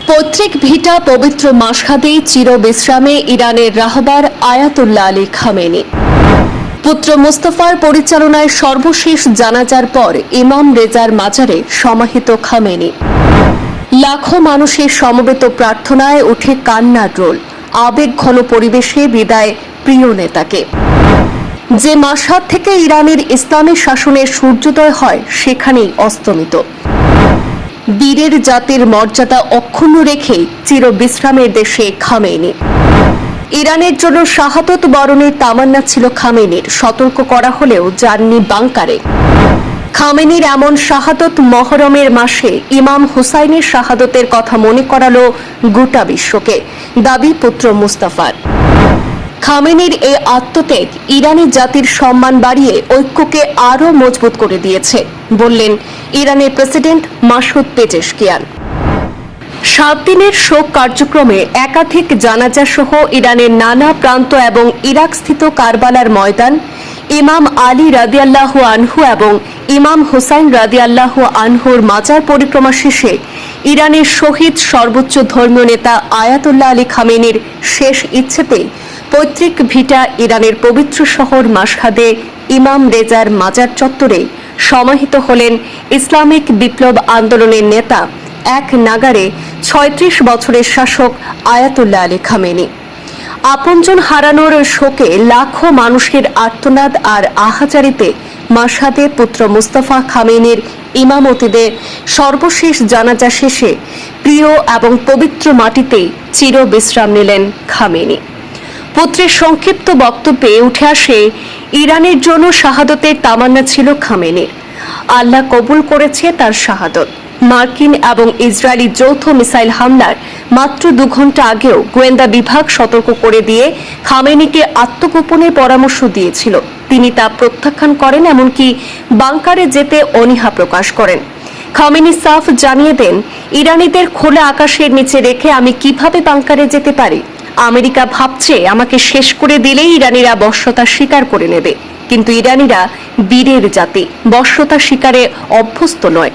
পৈতৃক ভিটা পবিত্র মাশহাদে চির বিশ্রামে ইরানের রাহবার আয়াতুল্লাহ আলী খামেনি। পুত্র মুস্তাফার পরিচালনায় সর্বশেষ জানাজার পর ইমাম রেজার মাজারে সমাহিত খামেনি। লাখো মানুষের সমবেত প্রার্থনায় ওঠে কান্নার রোল। আবেগ ঘন পরিবেশে বিদায় প্রিয় নেতাকে। যে মাশহাদ থেকে ইরানের ইসলামী শাসনের সূর্যোদয় হয় সেখানেই অস্তমিত। বীরের জাতির মর্যাদা অক্ষুণ্ণ রেখে চির বিশ্রামের দেশে খামেনি। ইরানের জন্য শাহাদত বরণের তামান্না ছিল খামেনির। সতর্ক করা হলেও যাননি বাংকারে। খামেনির এমন শাহাদত মহরমের মাসে ইমাম হুসাইনের শাহাদতের কথা মনে করালো গোটা বিশ্বকে। দাবি পুত্র মুস্তাফার। খামেনির এই আত্মত্যাগ ইরানি জাতির সম্মান বাড়িয়ে ঐক্যকে আরও মজবুত করে দিয়েছে, বললেন ইরানের প্রেসিডেন্ট মাসুদ পেজেশকিয়ান। 7 দিনের শোক কার্যক্রমে একাধিক জানাজা সহ ইরানের নানা প্রান্ত এবং ইরাকস্থিত কারবালার ময়দান, ইমাম আলী রাদিয়াল্লাহু আনহু এবং ইমাম হুসাইন রাদিয়াল্লাহু আনহুর মাজার পরিক্রমা শেষে ইরানের শহীদ সর্বোচ্চ ধর্মীয় নেতা আয়াতুল্লাহ আলী খামেনির শেষ ইচ্ছেতেই পৈতৃক ভিটা ইরানের পবিত্র শহর মাশহাদে ইমাম রেজার মাজার চত্বরে সমাহিত হলেন ইসলামিক বিপ্লব আন্দোলনের নেতা, এক নাগারে 36 বছরের শাসক আয়াতুল্লাহ আলী খামেনি। আপনজন হারানোর শোকে লাখো মানুষের আর্তনাদ আর আহাজারিতে মাশহাদে পুত্র মুস্তাফা খামেনির ইমামতিতে সর্বশেষ জানাজা শেষে প্রিয় এবং পবিত্র মাটিতেই চির বিশ্রাম নিলেন খামেনি। পুত্রের সংক্ষিপ্ত বক্তব্যে উঠে আসে ইরানের জন্য শাহাদতের তামান্না ছিল খামেনির। আল্লাহ কবুল করেছে তার শাহাদত। মার্কিন এবং ইসরায়েলি যৌথ মিসাইল হামলার মাত্র 2 ঘন্টা আগেও গোয়েন্দা বিভাগ সতর্ক করে দিয়ে খামেনিকে আত্মগোপনের পরামর্শ দিয়েছিল। তিনি তা প্রত্যাখ্যান করেন, এমনকি বাংকারে যেতে অনীহা প্রকাশ করেন। খামেনি সাফ জানিয়ে দেন, ইরানিদের খোলা আকাশের নিচে রেখে আমি কিভাবে বাংকারে যেতে পারি? আমেরিকা ভাবছে আমাকে শেষ করে দিলেই ইরানিরা বশ্যতা স্বীকার করে নেবে, কিন্তু ইরানিরা বীরের জাতি, বশ্যতা স্বীকারে অভ্যস্ত নয়।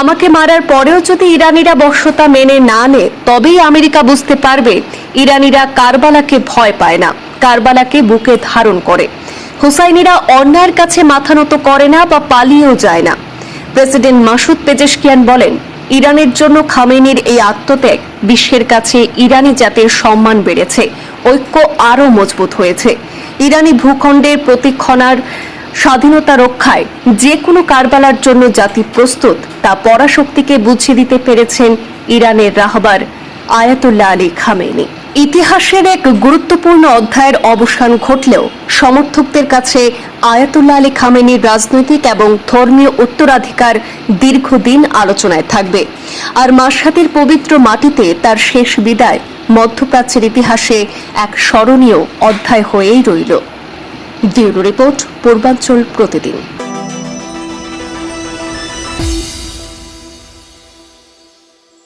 আমাকে মারার পরেও যদি ইরানিরা বশ্যতা মেনে না নেয়, তবেই আমেরিকা বুঝতে পারবে ইরানিরা কারবালাকে ভয় পায় না, কারবালাকে বুকে ধারণ করে। হুসাইনিরা অন্যায়ের কাছে মাথা নত করে না বা পালিয়েও যায় না। প্রেসিডেন্ট মাসুদ পেজেশকিয়ান বলেন, ইরানের জন্য খামেনির এই আত্মত্যাগ বিশ্বের কাছে ইরানি জাতির সম্মান বেড়েছে, ঐক্য আরও মজবুত হয়েছে। ইরানি ভূখণ্ডের প্রতিক্ষণার স্বাধীনতা রক্ষায় যে কোনো কারবালার জন্য জাতি প্রস্তুত, তা পরাশক্তিকে বুঝিয়ে দিতে পেরেছেন ইরানের রাহবার আয়াতুল্লাহ আলী খামেনি। ইতিহাসের এক গুরুত্বপূর্ণ অধ্যায়ের অবসান ঘটলেও সমর্থকদের কাছে আয়াতুল্লাহ আলী খামেনির রাজনৈতিক এবং ধর্মীয় উত্তরাধিকার দীর্ঘদিন আলোচনায় থাকবে। আর মাশহাদের পবিত্র মাটিতে তার শেষ বিদায় মধ্যপ্রাচ্যের ইতিহাসে এক স্মরণীয় অধ্যায় হয়েই রইল। ব্যুরো রিপোর্ট, পূর্বাঞ্চল প্রতিদিন।